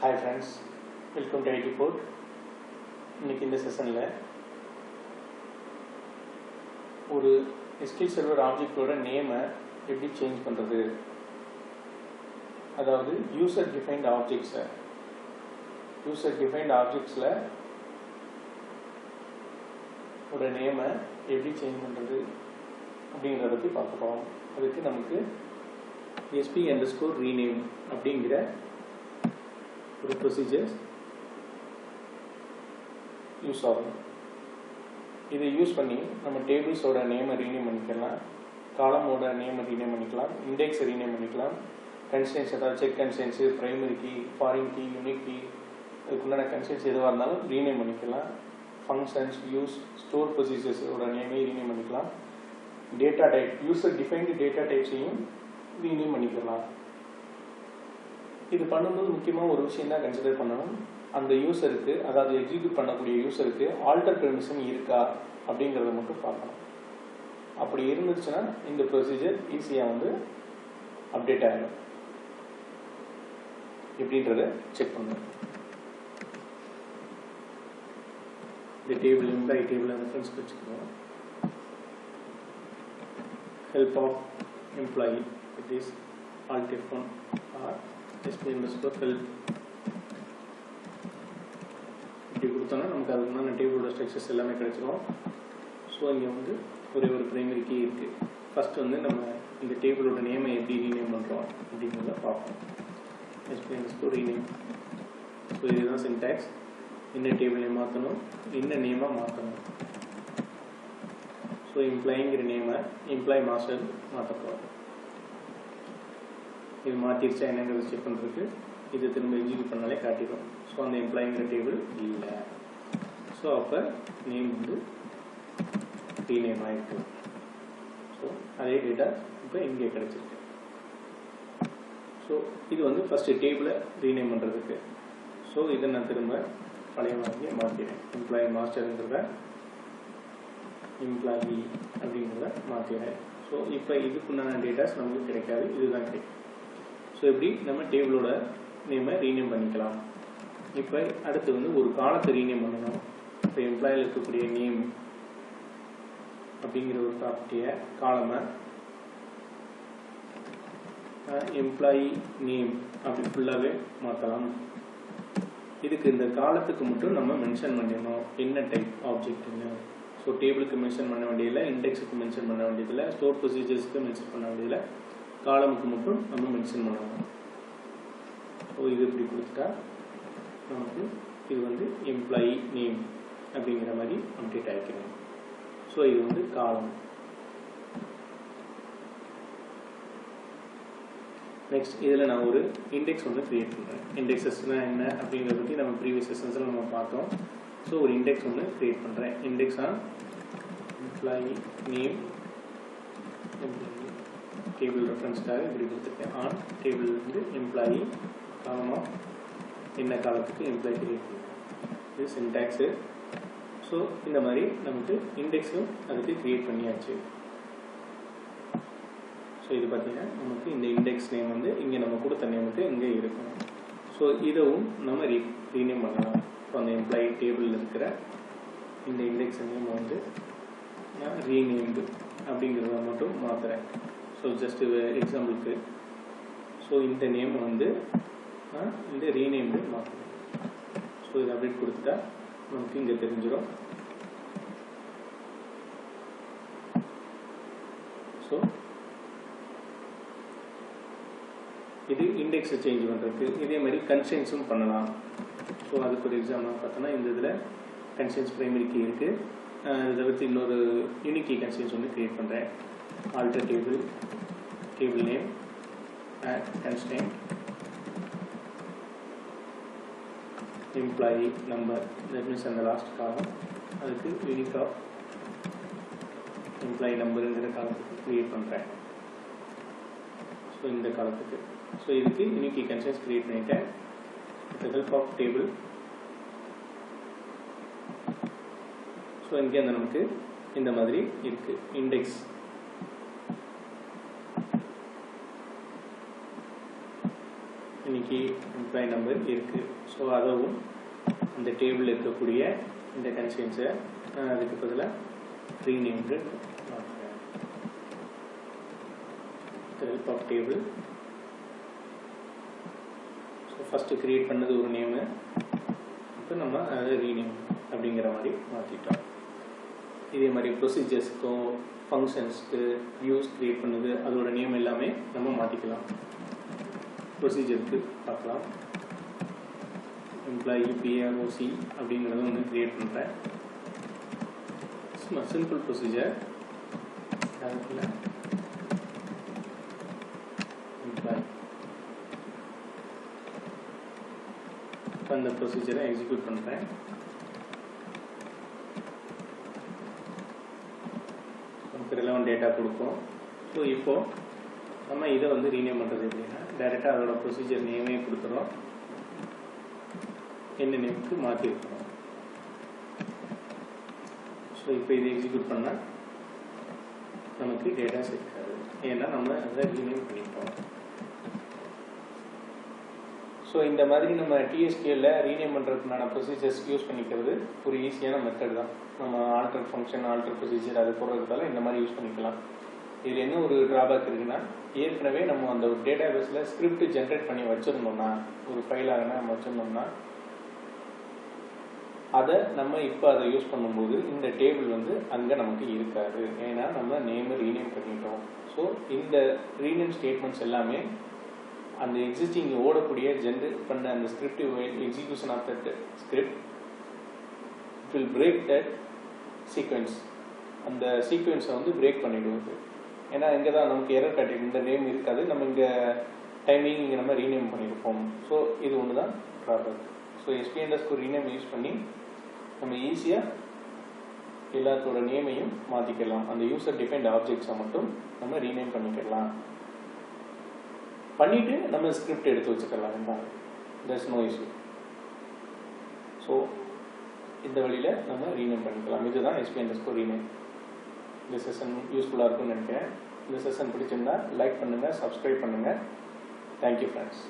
Hi friends, welcome to IT Port. இன்னைக்கு இந்த செஷனில் ஒரு SQL Server ஆப்ஜெக்டோட நேமை எப்படி சேஞ்ச் பண்ணுறது, அதாவது யூசர் டிஃபைன்ட் ஆப்ஜெக்ட்ஸில் ஒரு நேமை எப்படி சேஞ்ச் பண்ணுறது அப்படிங்கிறத பற்றி பார்க்க போகிறோம். அதுக்கு நமக்கு sp_rename அப்படிங்கிற ஒரு ப்ரொசீஜர்ஸ் யூஸ் ஆகும். இதை யூஸ் பண்ணி நம்ம டேபிள்ஸோட நேமை ரீநேம் பண்ணிக்கலாம், காலமோட நேமை ரீநேம் பண்ணிக்கலாம், இண்டெக்ஸை ரீநேம் பண்ணிக்கலாம், கன்ஸ்டன்ஸ் அதாவது check constraints, primary key, foreign key, unique key, அதுக்குண்டான கன்ஸ்டன்ஸ் எதுவாக இருந்தாலும் ரீநேம் பண்ணிக்கலாம். ஃபங்க்ஷன்ஸ், வியூஸ், ஸ்டோர் ப்ரொசீஜர்ஸோட நேமையும் ரீநேம் பண்ணிக்கலாம். Data type, user defined data டைப்ஸையும் ரீநேம் பண்ணிக்கலாம். இது பண்ணும்போது முக்கியமாக ஒரு விஷயம் தான் கன்சிடர் பண்ணணும். அந்த யூசருக்கு, அதாவது எக்ஸிக்யூட் பண்ணக்கூடிய யூசருக்கு ஆல்டர் பெர்மிஷன் இருக்கா அப்படிங்கிறத மட்டும் பார்க்கணும். அப்படி இருந்துச்சுன்னா இந்த ப்ரொசீஜர் ஈஸியாக அப்டேட் ஆகிடும். எப்படின்றத செக் பண்ணணும். இந்த டேபிள் எம்ப்ளாயி டேபிள் ரெஃபரன்ஸ் வச்சுக்கணும். Help of employee it is alt F1 or sp_help இப்படி கொடுத்தோன்னா நமக்கு அதுக்குன்னா டேபிளோட ஸ்ட்ரக்சர்ஸ் எல்லாமே கிடைச்சிரும். ஸோ இங்கே ஒரே ஒரு பிரைமரி கீ இருக்குது. ஃபஸ்ட்டு நம்ம இந்த டேபிளோட நேமை எப்படி ரீநேம் பண்ணுறோம் அப்படிங்கிறத பார்ப்போம். sp_rename. ஸோ இதுதான் சின்டாக்ஸ். என்ன டேபிளை மாற்றணும், என்ன நேமாக மாற்றணும். ஸோ எம்ப்ளாயிங்கிற நேமை எம்ப்ளாயி மாஸ்டர் மாற்றப்போம். இது மாற்றிடுச்சா என்னங்கிறது செக் பண்ணுறதுக்கு இது திரும்ப எக்ஸிக்யூட் பண்ணாலே காட்டிடும். ஸோ அந்த எம்ப்ளாயிங்கிற டேபிள் இல்லை. ஸோ அப்போ நேம் ரீநேம் ஆகிருக்கு. ஸோ அதே டேட்டா இப்போ இங்கே கிடச்சிருக்கு. ஸோ இது ஃபஸ்ட்டு டேபிளை ரீநேம் பண்ணுறதுக்கு. ஸோ இதை நான் திரும்ப பழைய மாதிரியே மாற்றிடுறேன். எம்ப்ளாயி மாஸ்டருங்கிறத எம்ப்ளாயி அப்படிங்கிறத மாற்றிடுறேன். ஸோ இப்போ இதுக்குண்டான டேட்டாஸ் நமக்கு கிடைக்காது, இதுதான் கிடைக்கும். ஸோ இப்படி நம்ம டேபிளோட நேமை ரீநேம் பண்ணிக்கலாம். இப்போ அடுத்து ஒரு காலத்தை ரீநேம் பண்ணணும். இப்போ எம்ப்ளாயில் இருக்கக்கூடிய நேம் அப்படிங்கிற ஒரு ப்ராப்பர்ட்டியை காலமை எம்ப்ளாயி நேம் அப்படி ஃபுல்லாகவே மாற்றலாம். இதுக்கு இந்த காலத்துக்கு மட்டும் நம்ம மென்ஷன் பண்ணிடணும் என்ன டைப் ஆப்ஜெக்ட்னு. ஸோ டேபிளுக்கு மென்ஷன் பண்ண வேண்டியதில்லை, இண்டெக்ஸுக்கு மென்ஷன் பண்ண வேண்டியதில்லை, ஸ்டோர் ப்ரொசீஜர்ஸ்க்கு மென்ஷன் பண்ண வேண்டியதில்லை, காலமுக்கு மட்டும் நம்ம மென்ஷன் பண்ணணும். ஸோ இது இப்படி கொடுத்துட்டா நமக்கு இது எம்ப்ளாயி நேம் அப்படிங்கிற மாதிரி அப்டேட் ஆகிக்கணும். ஸோ இது காலம். நெக்ஸ்ட் இதில் நான் ஒரு இண்டெக்ஸ் கிரியேட் பண்ணுறேன். இண்டெக்ஸஸ்னால் என்ன அப்படிங்கிறத பற்றி நம்ம ப்ரீவியஸ் செஷன்ஸில் நம்ம பார்த்தோம். ஸோ ஒரு இண்டெக்ஸ் கிரியேட் பண்ணுறேன். இண்டெக்ஸாக எம்ப்ளாயி நேம் டேபிள் ரெஃபரன்ஸ்க்காக இப்படி கொடுத்துருக்கேன். ஆன் டேபிள் எம்ப்ளாயி காலமாக என்ன காலத்துக்கு எம்ப்ளாயி கிரியேட் பண்ணுறேன். இது சின்டாக்ஸு. ஸோ இந்த மாதிரி நமக்கு இண்டெக்ஸும் அதுக்கு கிரியேட் பண்ணியாச்சு. ஸோ இது பார்த்தீங்கன்னா நமக்கு இந்த இண்டெக்ஸ் நேம் இங்கே நம்ம கொடுத்த நேமுக்கு இங்கே இருக்கும். ஸோ இதுவும் நம்ம ரீநேம் பண்ணலாம். இப்போ அந்த எம்ப்ளாயி டேபிளில் இருக்கிற இந்த இண்டெக்ஸ் நேம் நான் ரீநேம்டு அப்படிங்கிறத மட்டும் மாற்றுறேன். ஸோ ஜஸ்ட் எக்ஸாம்பிளுக்கு ஸோ இந்த நேம் இந்த ரீநேம்டு மாற்றுறேன். ஸோ இது அப்டேட் கொடுத்துட்டா நமக்கு இங்கே தெரிஞ்சிடும். ஸோ இது இண்டெக்ஸை சேஞ்ச் பண்ணுறதுக்கு. இதே மாதிரி கன்ஸ்டன்ஸும் பண்ணலாம். ஸோ அதுக்கு ஒரு எக்ஸாம்பிள் பார்த்தோன்னா இந்த இதில் கன்ஸ்டன்ஸ் பிரைமரி கீ இருக்குது. இதை தவிர்த்து இன்னொரு யூனிக் கீ கன்ஸ்டன்ஸ் கிரியேட் பண்ணுறேன். Alter table name and constraint employee number, that means in the last column அதுக்கு unique of employee number என்கிற காலத்துக்கு கிரியேட் பண்ணுறேன். ஸோ இந்த காலத்துக்கு ஸோ இதுக்கு unique key constraints கிரியேட் பண்ணிட்டேன். with the help of table. So இங்கே நமக்கு இந்த மாதிரி இருக்குது. இண்டெக்ஸ் key employee number இருக்கு. ஸோ அதுவும் அந்த டேபிள் இருக்கக்கூடிய இந்த கன்ஸ்ட்ரெயின்ஸை அதுக்கு பதிலாக ரீநேம்டு மாற்றுறேன். Help of table. So first create பண்ணது ஒரு நேமு, இப்போ நம்ம அதை ரீநேம் அப்படிங்கிற மாதிரி மாற்றிட்டோம். இதே மாதிரி ப்ரொசீஜர்ஸ்க்கும் ஃபங்க்ஷன்ஸ்க்கு வியூஸ் க்ரியேட் பண்ணுது அதோட நேம் எல்லாமே நம்ம மாற்றிக்கலாம். ப்ரொசீஜருக்கு பார்க்கலாம். எம்ப்ளாயி பிஆர்ஓசி அப்படிங்கிறத ஒன்று க்ரியேட் பண்ணுறேன். சும்மா சிம்பிள் ப்ரொசீஜர். அதுக்குள்ள எம்ப்ளாயி இப்போ அந்த ப்ரொசீஜரை எக்ஸிக்யூட் பண்ணுறேன். நமக்கு ரெலவெண்ட் டேட்டா கொடுக்கும். ஸோ இப்போது நம்ம இதை வந்து ரீநேம் பண்ணுறது எப்படின்னா டைரெக்டாக அதோட ப்ரொசீஜர் நேமே கொடுத்துறோம். என்ன நேமுக்கு மாற்றிருக்கிறோம். ஸோ இப்போ இதை எக்ஸிக்யூட் பண்ணால் நமக்கு டேட்டாஸ் இருக்காது, ஏன்னா நம்ம அதை ரீநேம் பண்ணிட்டோம். ஸோ இந்த மாதிரி நம்ம டிஎஸ்கியூல ரீநேம் பண்ணுறதுக்கான ப்ரொசீஜர்ஸ் யூஸ் பண்ணிக்கிறது ஒரு ஈஸியான மெத்தட் தான். நம்ம ஆல்டர் ஃபங்க்ஷன் ஆல்டர் ப்ரொசீஜர் அது போடுறதுனால இந்த மாதிரி யூஸ் பண்ணிக்கலாம். இதில் என்ன ஒரு ட்ராபேக் இருக்குன்னா, ஏற்கனவே நம்ம அந்த ஒரு டேட்டா பேஸில் ஸ்கிரிப்ட் ஜென்ரேட் பண்ணி வச்சுருந்தோம்னா, ஒரு ஃபைலாக நம்ம வச்சுருந்தோம்னா, அதை நம்ம இப்போ அதை யூஸ் பண்ணும்போது இந்த டேபிள் வந்து அங்கே நமக்கு இருக்காது, ஏன்னா நம்ம நேமை ரீநேம் பண்ணிட்டோம். ஸோ இந்த ரீநேம் ஸ்டேட்மெண்ட்ஸ் எல்லாமே அந்த எக்ஸிஸ்டிங் ஓடக்கூடிய ஜென்ரேட் பண்ண அந்த script execution of that script it will break that sequence. அந்த சீக்வன்ஸை வந்து பிரேக் பண்ணிடுவது. ஏன்னா இங்கே தான் நமக்கு எரர் காட்டிடும், இந்த நேம் இருக்காது, நம்ம இங்கே டைமிங் இங்கே நம்ம ரீநேம் பண்ணியிருப்போம். ஸோ இது ஒன்று தான் drawback. So SP_SQL rename use பண்ணி நம்ம ஈஸியாக எல்லாத்தோட நேமையும் மாற்றிக்கலாம். அந்த யூசர் டிஃபைன்ட் ஆப்ஜெக்ட்ஸை மட்டும் நம்ம ரீநேம் பண்ணிக்கலாம். பண்ணிவிட்டு நம்ம ஸ்கிரிப்ட் எடுத்து வச்சுக்கலாம். there's no issue. ஸோ இந்த வழியில் நம்ம ரீநேம் பண்ணிக்கலாம். இதுதான் SP_SQL ரீநேம். இந்த செஷன் யூஸ்ஃபுல்லாக இருக்கும்னு நினைக்கிறேன். இந்த செஷன் பிடிச்சிருந்தா லைக் பண்ணுங்கள், சப்ஸ்கிரைப் பண்ணுங்கள். Thank you friends.